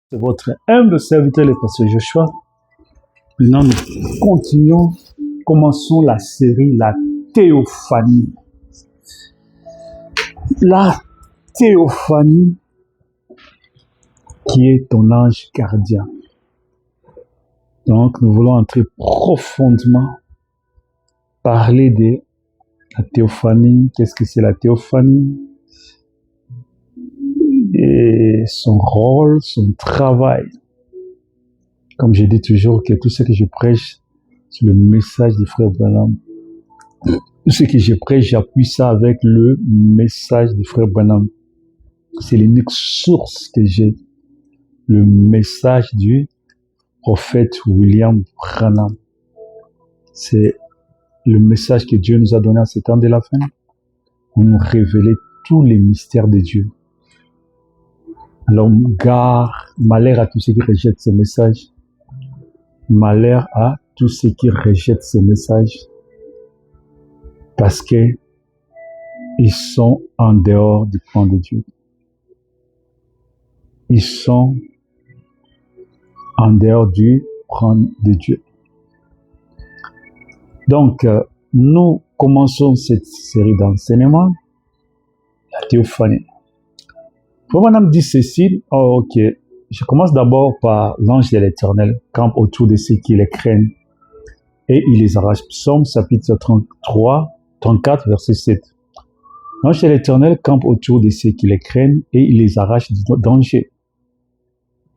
C'est votre humble serviteur, le pasteur Joshua. Maintenant, nous commençons la série La Théophanie. La Théophanie qui est ton ange gardien. Donc, nous voulons entrer profondément, parler de la théophanie. Qu'est-ce que c'est la théophanie? Et son rôle, son travail. Comme je dis toujours, que tout ce que je prêche, c'est le message du frère Branham. Tout ce que je prêche, j'appuie ça avec le message du frère Branham. C'est l'unique source que j'ai. Le message du prophète William Branham. C'est le message que Dieu nous a donné à ce temps de la fin pour nous révéler tous les mystères de Dieu. Alors, malheur à tous ceux qui rejettent ce message. Malheur à tous ceux qui rejettent ce message. Parce que ils sont en dehors du plan de Dieu. Ils sont en dehors du plan de Dieu. Donc, nous commençons cette série d'enseignements, la théophanie. Branham dit ceci, ok, je commence d'abord par l'ange de l'Éternel campe autour de ceux qui les craignent et il les arrache. Psaume chapitre 34, verset 7. L'ange de l'Éternel campe autour de ceux qui les craignent et il les arrache du danger.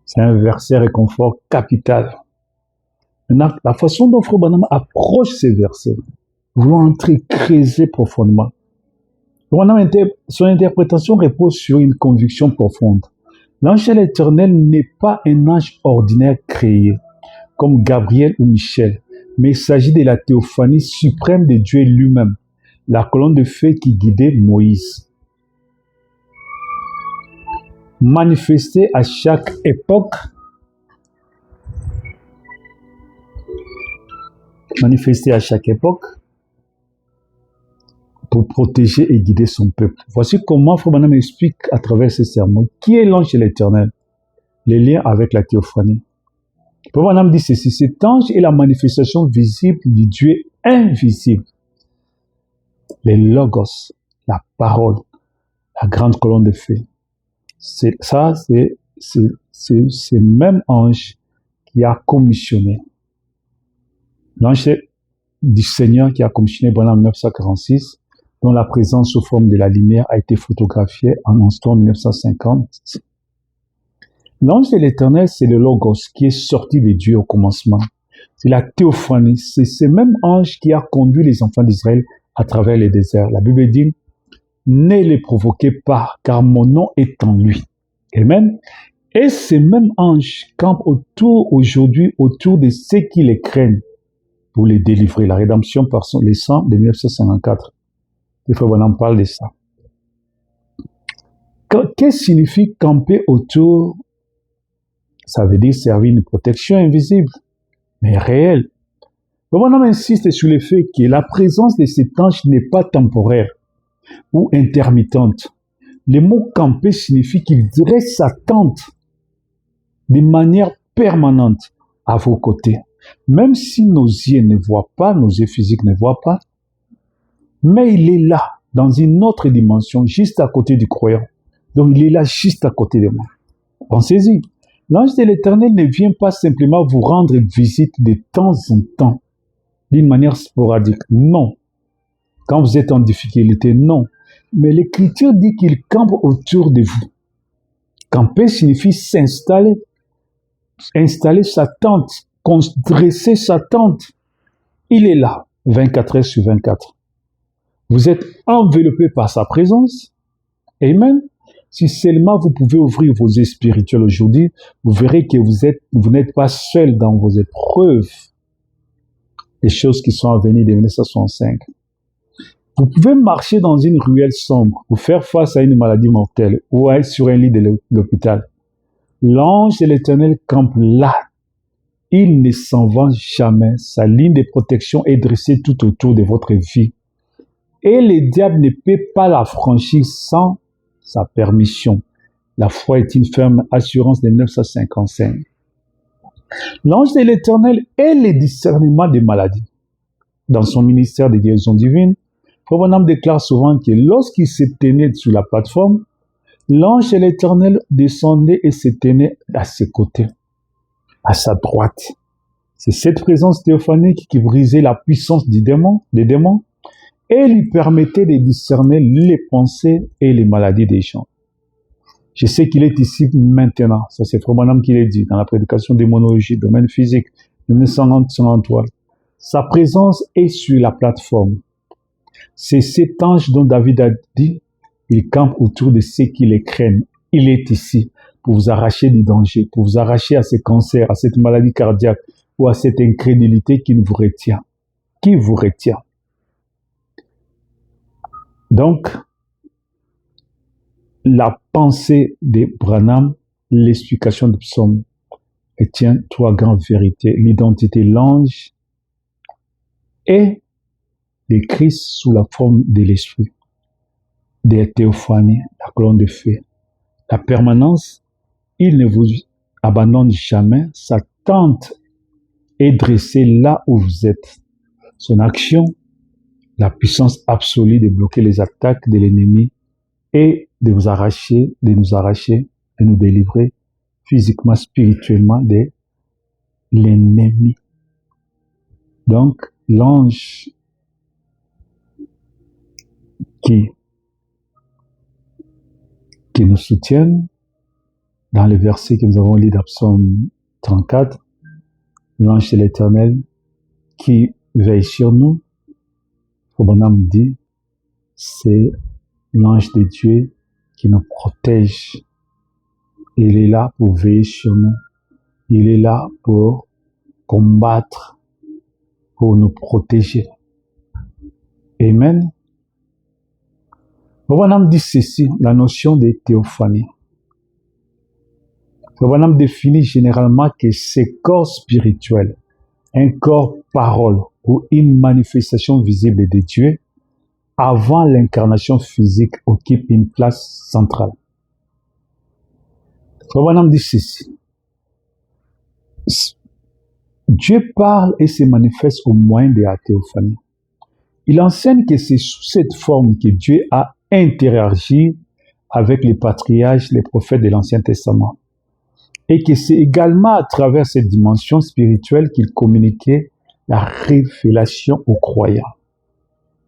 C'est un verset réconfort capital. Maintenant, la façon dont Frère Branham approche ces versets, voulant entrer, creuser profondément. Son interprétation repose sur une conviction profonde. L'ange de l'Éternel n'est pas un ange ordinaire créé, comme Gabriel ou Michel, mais il s'agit de la théophanie suprême de Dieu lui-même, la colonne de feu qui guidait Moïse. Manifestée à chaque époque, pour protéger et guider son peuple. Voici comment Frère Branham explique à travers ces sermons qui est l'ange de l'Éternel, les liens avec la théophanie. Frère Branham dit ceci, cet ange est la manifestation visible du Dieu invisible. Les logos, la parole, la grande colonne de feu. C'est ce même ange qui a commissionné. L'ange du Seigneur qui a commissionné Branham en 1946, dont la présence sous forme de la lumière a été photographiée en instant 1950. L'ange de l'Éternel, c'est le Logos qui est sorti de Dieu au commencement. C'est la théophanie. C'est ce même ange qui a conduit les enfants d'Israël à travers les déserts. La Bible dit, ne les provoquez pas, car mon nom est en lui. Amen. Et ce même ange campe aujourd'hui autour de ceux qui les craignent pour les délivrer. La rédemption par les sang de 1954. Il faut qu'on en parle de ça. Qu'est-ce que signifie camper autour? Ça veut dire servir une protection invisible, mais réelle. On insiste sur le fait que la présence de cet ange n'est pas temporaire ou intermittente. Le mot camper signifie qu'il dresse sa tente de manière permanente à vos côtés. Même si nos yeux ne voient pas, nos yeux physiques ne voient pas, mais il est là, dans une autre dimension, juste à côté du croyant. Donc il est là, juste à côté de moi. Pensez-y. L'ange de l'Éternel ne vient pas simplement vous rendre visite de temps en temps, d'une manière sporadique. Non. Quand vous êtes en difficulté, non. Mais l'Écriture dit qu'il campe autour de vous. Camper signifie s'installer, installer sa tente, dresser sa tente. Il est là, 24 heures sur 24. Vous êtes enveloppé par sa présence. Amen. Si seulement vous pouvez ouvrir vos yeux spirituels aujourd'hui, vous verrez que vous n'êtes pas seul dans vos épreuves. Les choses qui sont à venir de 1965. Vous pouvez marcher dans une ruelle sombre ou faire face à une maladie mortelle ou être sur un lit de l'hôpital. L'ange de l'Éternel campe là. Il ne s'en va jamais. Sa ligne de protection est dressée tout autour de votre vie. Et le diable ne peut pas la franchir sans sa permission. La foi est une ferme assurance de 955. L'ange de l'Éternel est le discernement des maladies. Dans son ministère de guérison divine, Frère Branham déclare souvent que lorsqu'il se tenait sur la plateforme, l'ange de l'Éternel descendait et se tenait à ses côtés, à sa droite. C'est cette présence théophanique qui brisait la puissance des démons et lui permettait de discerner les pensées et les maladies des gens. Je sais qu'il est ici maintenant. Ça, c'est Frère Branham qui l'a dit dans la prédication démonologie, domaine physique, 1953. Sa présence est sur la plateforme. C'est cet ange dont David a dit, il campe autour de ceux qui les craignent. Il est ici pour vous arracher du danger, pour vous arracher à ce cancer, à cette maladie cardiaque ou à cette incrédulité qui vous retient. Qui vous retient. Donc, la pensée de Branham, l'explication du psaume, tient trois grandes vérités. L'identité, l'ange et le Christ sous la forme de l'esprit, des théophanies, la colonne de feu. La permanence, il ne vous abandonne jamais. Sa tente est dressée là où vous êtes. Son action, la puissance absolue de bloquer les attaques de l'ennemi et de vous arracher, de nous délivrer physiquement, spirituellement de l'ennemi. Donc, l'ange qui nous soutient dans le verset que nous avons lu dans Psaume 34, l'ange de l'Éternel qui veille sur nous, Branham dit, c'est l'ange de Dieu qui nous protège. Il est là pour veiller sur nous. Il est là pour combattre, pour nous protéger. Amen. Branham dit ceci, la notion de théophanie. Branham définit généralement que ces corps spirituels, un corps parole ou une manifestation visible de Dieu, avant l'incarnation physique, occupe une place centrale. Branham dit ceci. Dieu parle et se manifeste au moyen de la théophanie. Il enseigne que c'est sous cette forme que Dieu a interagi avec les patriarches, les prophètes de l'Ancien Testament. Et que c'est également à travers cette dimension spirituelle qu'il communiquait la révélation aux croyants.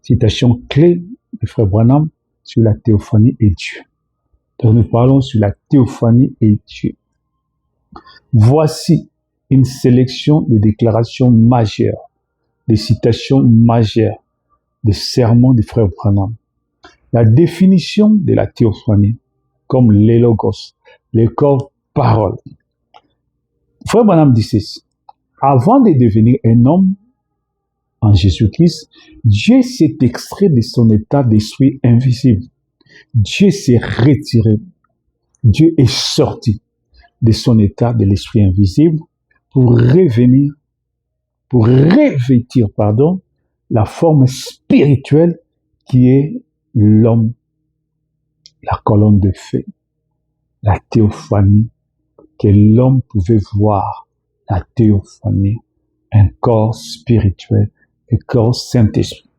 Citation clé de Frère Branham sur la théophanie et Dieu. Donc nous parlons sur la théophanie et Dieu. Voici une sélection de déclarations majeures, de citations majeures, de sermons du Frère Branham. La définition de la théophanie comme les logos, les corps parole. Frère Branham dit ceci. Avant de devenir un homme en Jésus-Christ, Dieu s'est extrait de son état d'esprit invisible. Dieu s'est retiré. Dieu est sorti de son état de l'esprit invisible pour revenir, pour revêtir, la forme spirituelle qui est l'homme, la colonne de feu, la théophanie, que l'homme pouvait voir, la théophanie, un corps spirituel, un corps Saint-Esprit.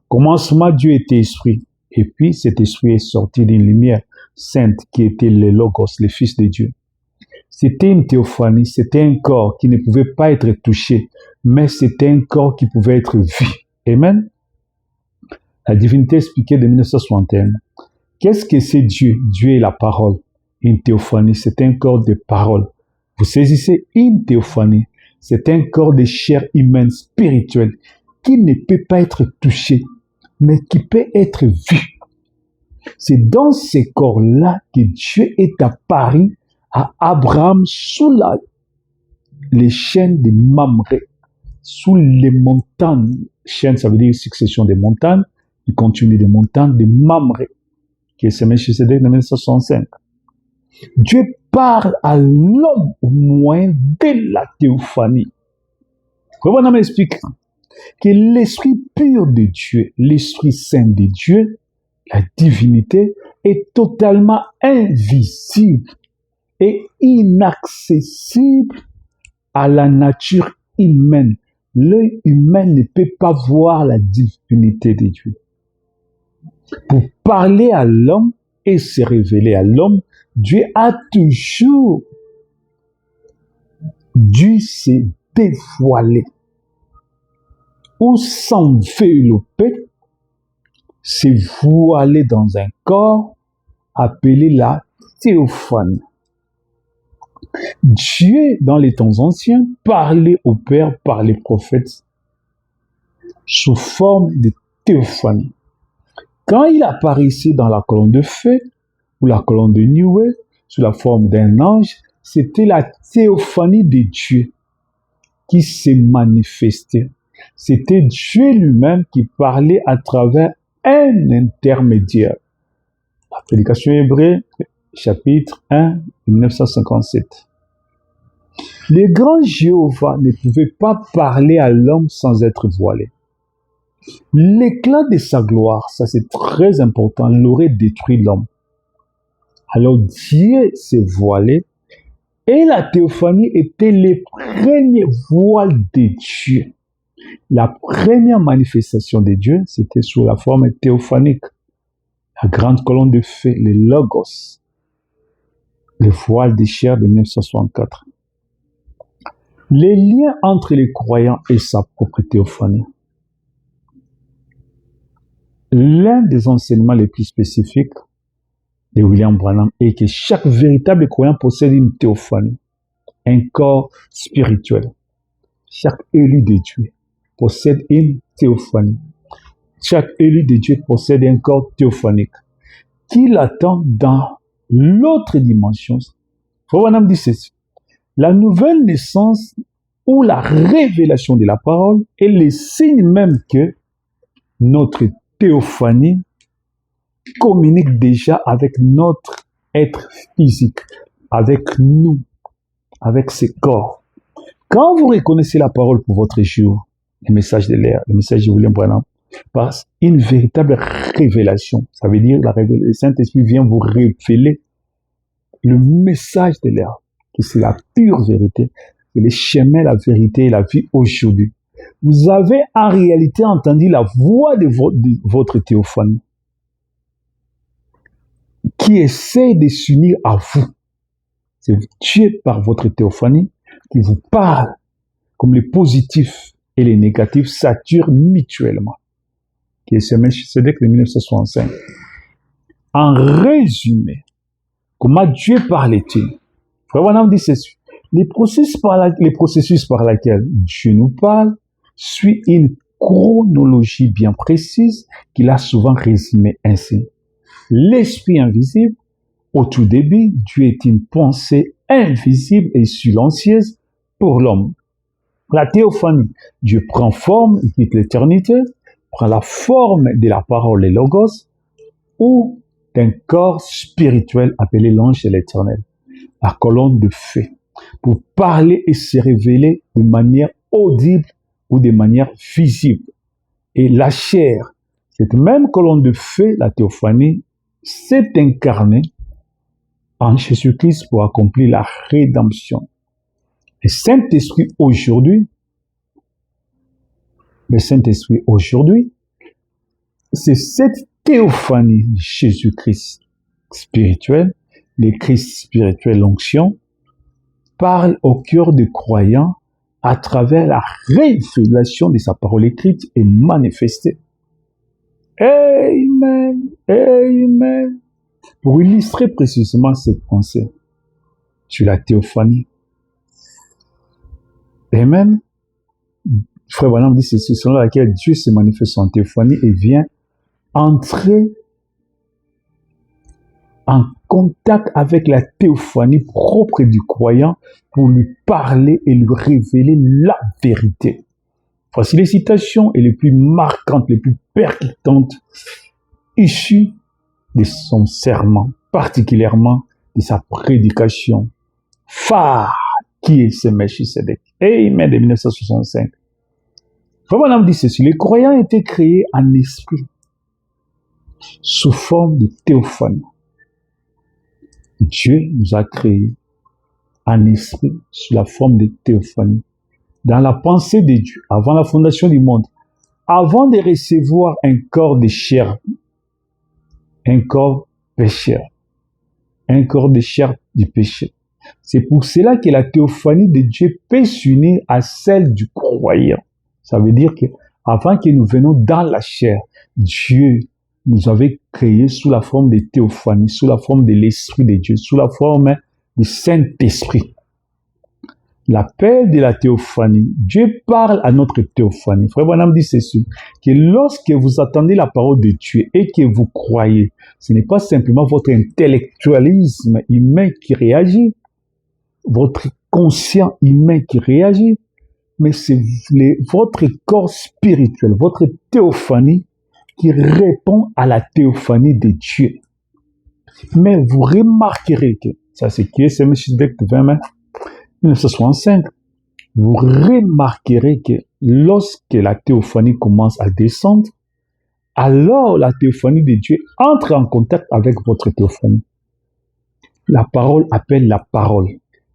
Commencement, Dieu était esprit, et puis cet esprit est sorti d'une lumière sainte qui était le Logos, le Fils de Dieu. C'était une théophanie, c'était un corps qui ne pouvait pas être touché, mais c'était un corps qui pouvait être vu. Amen. La divinité expliquée de 1961. Qu'est-ce que c'est Dieu? Dieu est la parole. Une théophanie, c'est un corps de parole. Vous saisissez, une théophanie, c'est un corps de chair humaine spirituelle qui ne peut pas être touché, mais qui peut être vu. C'est dans ces corps-là que Dieu est apparu à Abraham sous les chaînes de Mamré, sous les montagnes. Chaîne, ça veut dire succession des montagnes. Il continue des montagnes de Mamré, qui est ce Melchisédek de 1965. Dieu parle à l'homme au moyen de la théophanie. Comment on m'explique que l'esprit pur de Dieu, l'esprit saint de Dieu, la divinité, est totalement invisible et inaccessible à la nature humaine. L'œil humain ne peut pas voir la divinité de Dieu. Pour parler à l'homme et se révéler à l'homme, Dieu a toujours dû se dévoiler ou s'envelopper, se voiler dans un corps appelé la théophanie. Dieu, dans les temps anciens, parlait au Père par les prophètes sous forme de théophanie. Quand il apparaissait dans la colonne de feu ou la colonne de nuée sous la forme d'un ange, c'était la théophanie de Dieu qui s'est manifestée. C'était Dieu lui-même qui parlait à travers un intermédiaire. La prédication hébreu, chapitre 1, 1957. Le grand Jéhovah ne pouvait pas parler à l'homme sans être voilé. L'éclat de sa gloire, ça c'est très important, l'aurait détruit l'homme. Alors Dieu s'est voilé et la théophanie était le premier voile de Dieu. La première manifestation de Dieu, c'était sous la forme théophanique. La grande colonne de feu, le Logos, le voile de chair de 1964. Les liens entre les croyants et sa propre théophanie. L'un des enseignements les plus spécifiques de William Branham est que chaque véritable croyant possède une théophanie, un corps spirituel. Chaque élu de Dieu possède une théophanie. Chaque élu de Dieu possède un corps théophanique qui l'attend dans l'autre dimension. Branham dit ceci. La nouvelle naissance ou la révélation de la parole est le signe même que notre théophanie communique déjà avec notre être physique, avec nous, avec ses corps. Quand vous reconnaissez la parole pour votre jour, le message de l'air, le message de William Branham, passe une véritable révélation. Ça veut dire que le Saint-Esprit vient vous révéler le message de l'air, que c'est la pure vérité, c'est le chemin, la vérité et la vie aujourd'hui. Vous avez en réalité entendu la voix de votre théophanie qui essaie de s'unir à vous. C'est Dieu par votre théophanie qui vous parle comme les positifs et les négatifs s'attirent mutuellement. Qui est ce Melchisedec de 1965. En résumé, comment Dieu parlait-il? Frère Branham dit ceci. Les processus par lesquels Dieu nous parle suivent une chronologie bien précise qu'il a souvent résumée ainsi. L'esprit invisible, au tout début, Dieu est une pensée invisible et silencieuse pour l'homme. La théophanie, Dieu prend forme, il quitte l'éternité, prend la forme de la parole et logos ou d'un corps spirituel appelé l'ange de l'éternel, la colonne de feu, pour parler et se révéler de manière audible ou de manière visible. Et la chair, cette même colonne de feu, la théophanie, s'est incarnée en Jésus-Christ pour accomplir la rédemption. Le Saint-Esprit aujourd'hui, c'est cette théophanie de Jésus-Christ spirituel, le Christ spirituel, l'onction, parle au cœur des croyants à travers la révélation de sa parole écrite et manifestée. Amen, amen. Pour illustrer précisément cette pensée sur la théophanie. Amen. Frère Branham dit c'est selon laquelle Dieu se manifeste en théophanie et vient entrer en contact avec la théophanie propre du croyant pour lui parler et lui révéler la vérité. Voici les citations et les plus marquantes, les plus percutantes issues de son serment, particulièrement de sa prédication phare qui est ce Melchisedec. Amen de 1965. Frère Branham dit ceci, les croyants étaient créés en esprit, sous forme de théophanie. Dieu nous a créés en esprit sous la forme de théophanie. Dans la pensée de Dieu, avant la fondation du monde, avant de recevoir un corps de chair, un corps pécheur, un corps de chair du péché. C'est pour cela que la théophanie de Dieu peut s'unir à celle du croyant. Ça veut dire que avant que nous venions dans la chair, Dieu nous avait créés sous la forme de théophanie, sous la forme de l'Esprit de Dieu, sous la forme du Saint-Esprit. L'appel de la théophanie, Dieu parle à notre théophanie. Frère Branham dit ceci, que lorsque vous attendez la parole de Dieu et que vous croyez, ce n'est pas simplement votre intellectualisme humain qui réagit, votre conscient humain qui réagit, mais c'est votre corps spirituel, votre théophanie qui répond à la théophanie de Dieu. Mais vous remarquerez que, ça c'est qui est Melchisedec 20 mai 1965, vous remarquerez que lorsque la théophanie commence à descendre, alors la théophanie de Dieu entre en contact avec votre théophanie. La parole appelle la parole.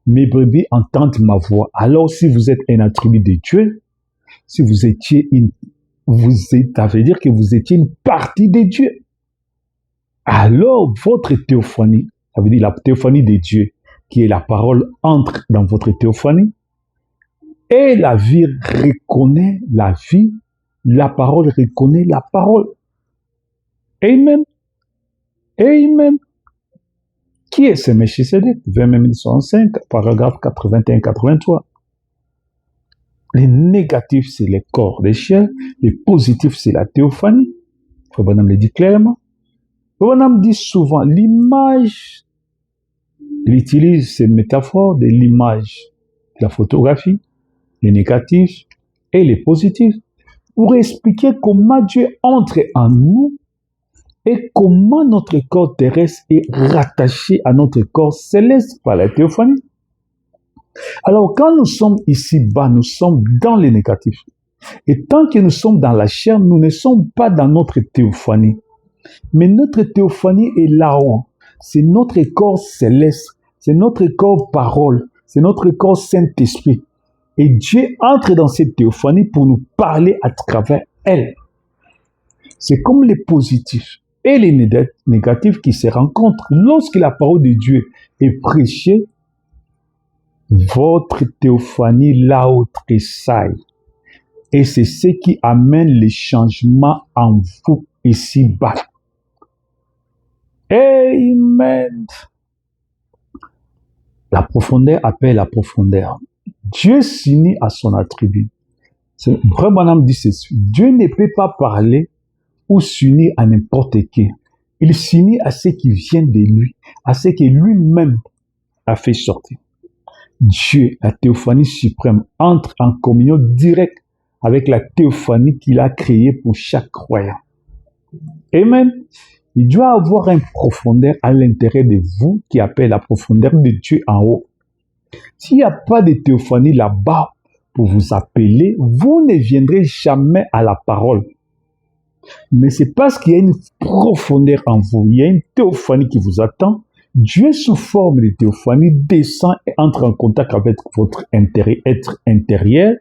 Mes brebis entendent ma voix. Alors si vous êtes un attribut de Dieu, si vous étiez ça veut dire que vous étiez une partie de Dieu. Alors votre théophanie, ça veut dire la théophanie de Dieu, qui est la parole, entre dans votre théophanie, et la vie reconnaît la vie, la parole reconnaît la parole. Amen. Amen. Qui est ce Melchisedec? 20 1905, paragraphe 81-83. Les négatifs, c'est les corps des chiens. Les positifs, c'est la théophanie. Frère Branham le dit clairement. Frère Branham dit souvent, l'image, il utilise cette métaphore de l'image, la photographie, les négatifs et les positifs, pour expliquer comment Dieu entre en nous et comment notre corps terrestre est rattaché à notre corps céleste par la théophanie. Alors, quand nous sommes ici-bas, nous sommes dans les négatifs. Et tant que nous sommes dans la chair, nous ne sommes pas dans notre théophanie. Mais notre théophanie est là-haut. C'est notre corps céleste. C'est notre corps parole. C'est notre corps Saint-Esprit. Et Dieu entre dans cette théophanie pour nous parler à travers elle. C'est comme les positifs et les négatifs qui se rencontrent. Lorsque la parole de Dieu est prêchée, votre théophanie là-haut tressaille. Et c'est ce qui amène les changements en vous ici-bas. Amen. La profondeur appelle la profondeur. Dieu s'unit à son attribut. Frère Branham dit ceci. Dieu ne peut pas parler ou s'unir à n'importe qui. Il s'unit à ce qui vient de lui, à ce que lui-même a fait sortir. Dieu, la théophanie suprême, entre en communion directe avec la théophanie qu'il a créée pour chaque croyant. Amen. Il doit avoir une profondeur à l'intérieur de vous qui appelle la profondeur de Dieu en haut. S'il n'y a pas de théophanie là-bas pour vous appeler, vous ne viendrez jamais à la parole. Mais c'est parce qu'il y a une profondeur en vous, il y a une théophanie qui vous attend. Dieu sous forme de théophanie descend et entre en contact avec votre être intérieur.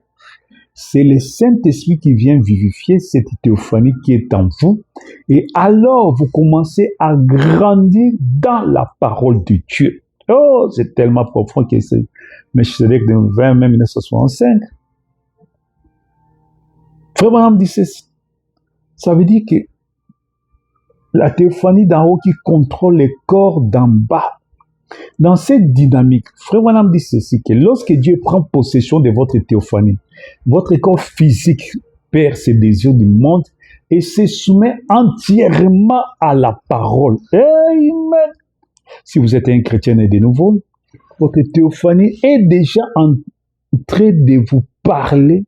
C'est le Saint-Esprit qui vient vivifier cette théophanie qui est en vous. Et alors, vous commencez à grandir dans la parole de Dieu. Oh, c'est tellement profond que c'est Melchisedec de 20 mai 1965. Frère Branham dit ceci. Ça veut dire que la théophanie d'en haut qui contrôle les corps d'en bas. Dans cette dynamique, Frère Branham dit ceci, que lorsque Dieu prend possession de votre théophanie, votre corps physique perd ses désirs du monde et se soumet entièrement à la parole. Amen. Si vous êtes un chrétien et de nouveau, votre théophanie est déjà en train de vous parler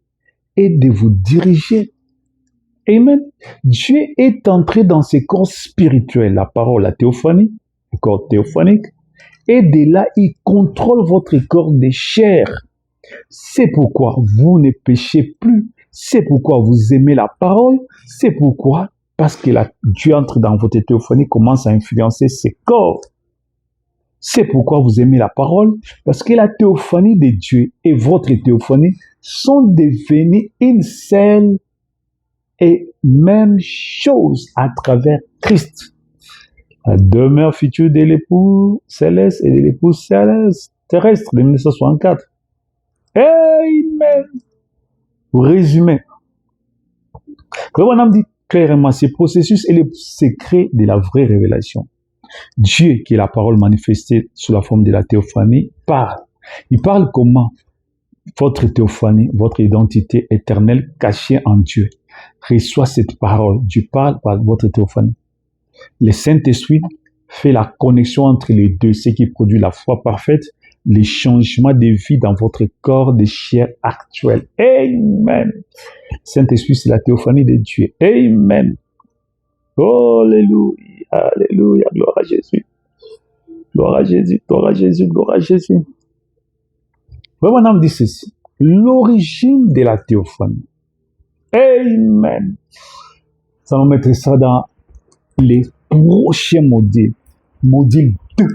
et de vous diriger. Amen. Dieu est entré dans ses corps spirituels, la parole, la théophanie, le corps théophanique, et de là, il contrôle votre corps de chair. C'est pourquoi vous ne péchez plus. C'est pourquoi vous aimez la parole. C'est pourquoi, parce que Dieu entre dans votre théophanie, commence à influencer ses corps. C'est pourquoi vous aimez la parole, parce que la théophanie de Dieu et votre théophanie sont devenues une seule et même chose à travers Christ. La demeure future de l'époux céleste et de l'épouse terrestre de 1964. Amen. Pour résumer, le bonhomme dit clairement, ce processus est le secret de la vraie révélation. Dieu, qui est la parole manifestée sous la forme de la théophanie, parle. Il parle comment? Votre théophanie, votre identité éternelle cachée en Dieu, reçoit cette parole. Dieu parle par votre théophanie. Le Saint-Esprit fait la connexion entre les deux, ce qui produit la foi parfaite, les changements de vie dans votre corps de chair actuel. Amen. Saint-Esprit, c'est la théophanie de Dieu. Amen. Alléluia, alléluia, gloire à Jésus. Gloire à Jésus, gloire à Jésus, gloire à Jésus. Mon âme dit ceci. L'origine de la théophanie. Amen. Ça va mettre ça dans les prochains modules. Module 2.